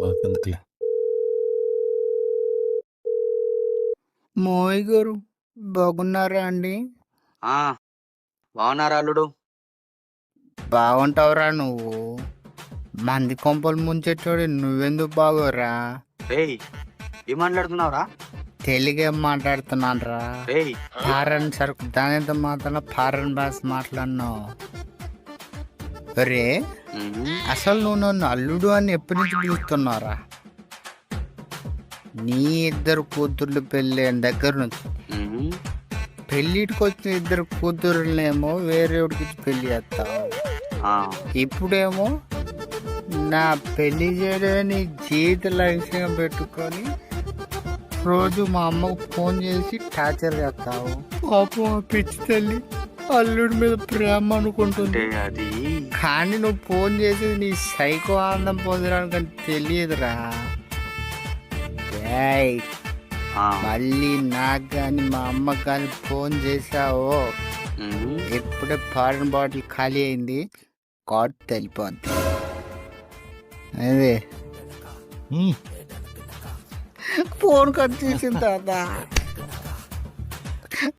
మనకెందుకులే. మోయ్ గారు బాగున్నారా అండి? ఆ బాగున్నారా అల్లుడు? బాగుంటావురా నువ్వు. మంది కొంపలు ముంచెట్టోడి నువ్వెందుకు బాగోరా? రేయ్ ఏం మాట్లాడుతున్నావురా? తెలుగేం మాట్లాడుతున్నాను రా. రేయ్ ఫారెన్ సరుకు దానితో మాత్రం ఫారెన్ భాష మాట్లాడినావు రే. అసలు నువ్వు నన్ను అల్లుడు అని ఎప్పటి నుంచి పిలుస్తున్నావురా? నీ ఇద్దరు కూతుర్లు పెళ్ళి దగ్గర నుంచి పెళ్ళిటికి వచ్చిన ఇద్దరు కూతురులేమో వేరేవాడికి పెళ్లి చేస్తావు. ఇప్పుడేమో నా పెళ్లి చేయడమే నీ జీవిత లక్ష్యం పెట్టుకొని రోజు మా అమ్మకు ఫోన్ చేసి టార్చర్ చేస్తావు. పాపం పిచ్చి తల్లి అల్లుడి మీద ప్రేమ అనుకుంటుంది. అది కానీ నువ్వు ఫోన్ చేసి నీ సైకో ఆనందం పొందడానికి తెలియదురా. మళ్ళీ నాకు కానీ మా అమ్మకి కానీ ఫోన్ చేసావో ఎప్పుడే ఫారెన్ బాటిల్ ఖాళీ అయింది కాట్ తెలిపోద్ది. అదే ఫోన్ కట్ చేసిన తర్వాత